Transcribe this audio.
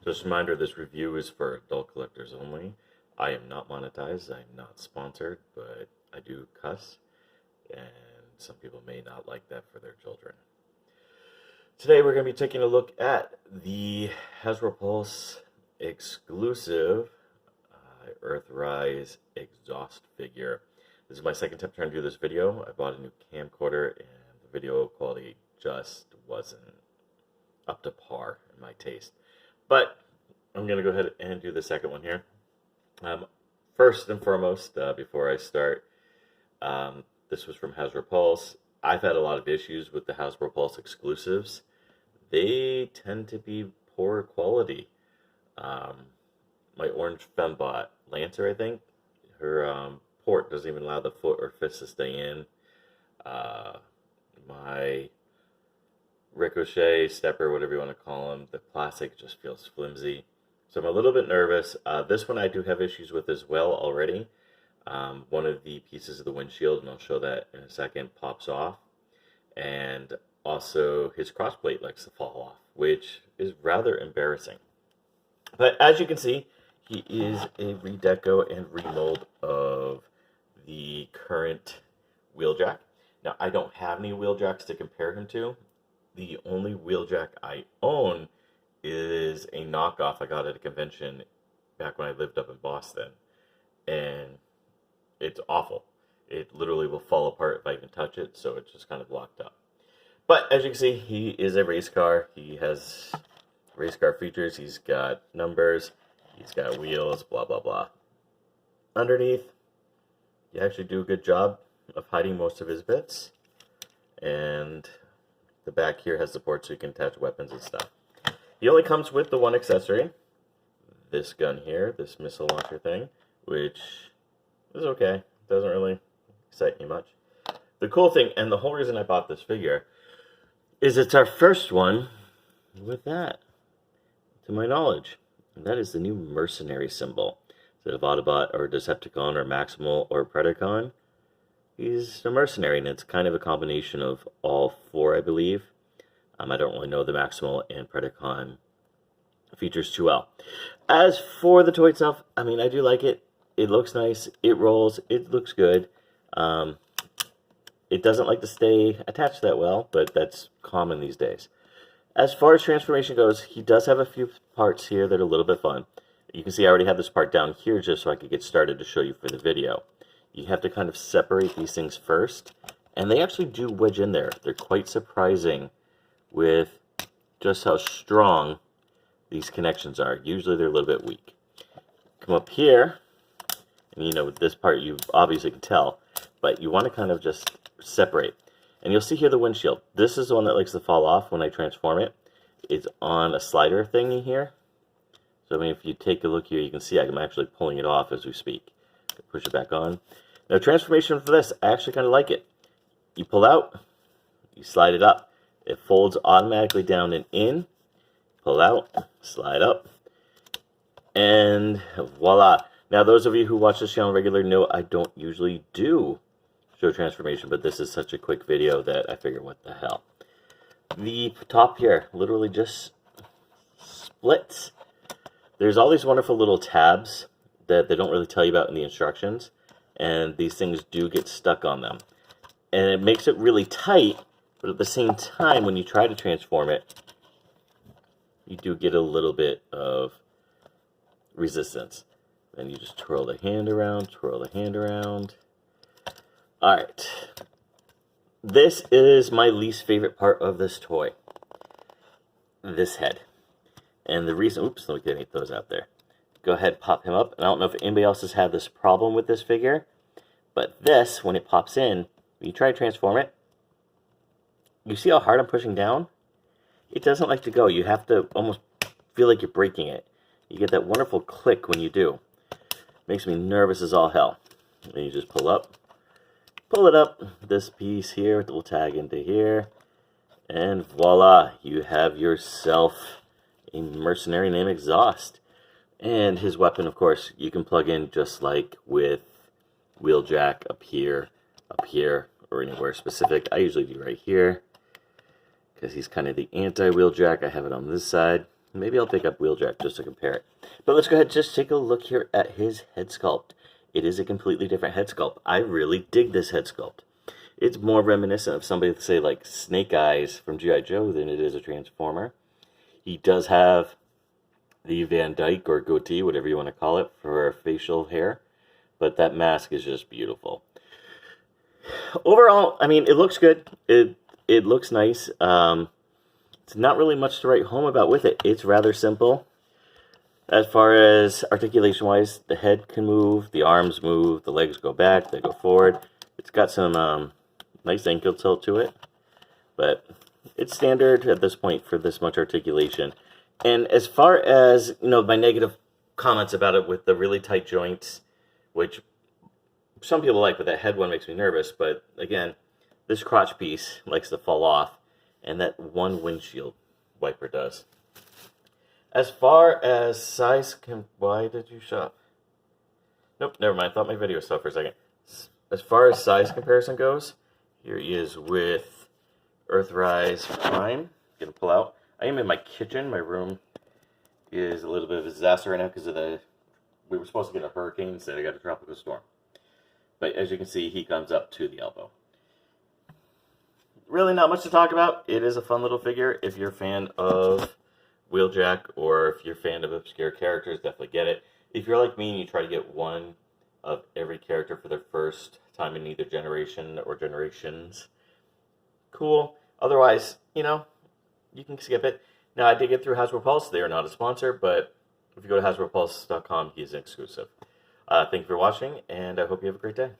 Just a reminder, this review is for adult collectors only. I am not monetized, I'm not sponsored, but I do cuss, and some people may not like that for their children. Today we're going to be taking a look at the Hasbro Pulse exclusive Earthrise exhaust figure. This is my second time trying to do this video. I bought a new camcorder and the video quality just wasn't up to par in my taste. But I'm going to go ahead and do the second one here. First and foremost, before I start, this was from Hasbro Pulse. I've had a lot of issues with the Hasbro Pulse exclusives. They tend to be poor quality. My orange fembot, Lancer, I think, her port doesn't even allow the foot or fist to stay in. My Ricochet, Stepper, whatever you want to call them, the plastic just feels flimsy. So I'm a little bit nervous. This one I do have issues with as well already. One of the pieces of the windshield, and I'll show that in a second, pops off. And also his crossplate likes to fall off, which is rather embarrassing. But as you can see, he is a redeco and remold of the current Wheeljack. Now, I don't have any Wheeljacks to compare him to. The only Wheeljack I own is a knockoff I got at a convention back when I lived up in Boston. And it's awful. It literally will fall apart if I even touch it, so it's just kind of locked up. But as you can see, he is a race car. He has race car features. He's got numbers. He's got wheels, blah, blah, blah. Underneath, you actually do a good job of hiding most of his bits. And the back here has support so you can attach weapons and stuff. He only comes with the one accessory. This gun here, this missile launcher thing, which is okay. Doesn't really excite me much. The cool thing, and the whole reason I bought this figure, is it's our first one with that, to my knowledge. And that is the new mercenary symbol. Instead of Autobot or Decepticon or Maximal or Predacon, he's a mercenary, and it's kind of a combination of all four, I believe. I don't really know the Maximal and Predacon features too well. As for the toy itself, I mean, I do like it. It looks nice. It rolls. It looks good. It doesn't like to stay attached that well, but that's common these days. As far as transformation goes, he does have a few parts here that are a little bit fun. You can see I already have this part down here just so I could get started to show you for the video. You have to kind of separate these things first, and they actually do wedge in there. They're quite surprising with just how strong these connections are. Usually they're a little bit weak. Come up here, and you know, with this part you obviously can tell, but you want to kind of just separate. And you'll see here the windshield. This is the one that likes to fall off when I transform it. It's on a slider thingy here. So I mean, if you take a look here, you can see I'm actually pulling it off as we speak. Push it back on. Now, transformation for this, I actually kind of like it. You pull out, you slide it up. It folds automatically down and in. Pull out, slide up, and voila. Now, those of you who watch this channel regularly know I don't usually do show transformation, but this is such a quick video that I figure, what the hell. The top here literally just splits. There's all these wonderful little tabs that they don't really tell you about in the instructions, and these things do get stuck on them. And it makes it really tight, but at the same time, when you try to transform it, you do get a little bit of resistance. Then you just twirl the hand around, twirl the hand around. Alright, this is my least favorite part of this toy. This head. And the reason, oops, let me get those out there. Go ahead, pop him up. And I don't know if anybody else has had this problem with this figure, but this, when it pops in, when you try to transform it, you see how hard I'm pushing down? It doesn't like to go. You have to almost feel like you're breaking it. You get that wonderful click when you do. Makes me nervous as all hell. And you just pull up. Pull it up, this piece here will tag into here, and voila, you have yourself a mercenary named Exhaust. And his weapon, of course, you can plug in just like with Wheeljack up here, or anywhere specific. I usually do right here, because he's kind of the anti-Wheeljack. I have it on this side. Maybe I'll pick up Wheeljack just to compare it. But let's go ahead and just take a look here at his head sculpt. It is a completely different head sculpt. I really dig this head sculpt. It's more reminiscent of somebody, say, like Snake Eyes from G.I. Joe than it is a Transformer. He does have the Van Dyke or goatee, whatever you want to call it, for facial hair. But that mask is just beautiful. Overall, I mean, it looks good. It looks nice. It's not really much to write home about with it. It's rather simple. As far as articulation-wise, the head can move, the arms move, the legs go back, they go forward. It's got some nice ankle tilt to it, but it's standard at this point for this much articulation. And as far as, you know, my negative comments about it with the really tight joints, which some people like, but that head one makes me nervous. But again, this crotch piece likes to fall off, and that one windshield wiper does. As far as size, why did you shop? Nope, never mind. I thought my video stopped for a second. As far as size comparison goes, here he is with Earthrise Prime. Gonna pull out. I am in my kitchen. My room is a little bit of a disaster right now because of we were supposed to get a hurricane, instead I got a tropical storm. But as you can see, he comes up to the elbow. Really not much to talk about. It is a fun little figure. If you're a fan of Wheeljack, or if you're a fan of obscure characters, definitely get it. If you're like me and you try to get one of every character for their first time in either generation or generations, cool. Otherwise, you know, you can skip it. Now, I did get through Hasbro Pulse. They are not a sponsor, but if you go to HasbroPulse.com, he's exclusive. Thank you for watching, and I hope you have a great day.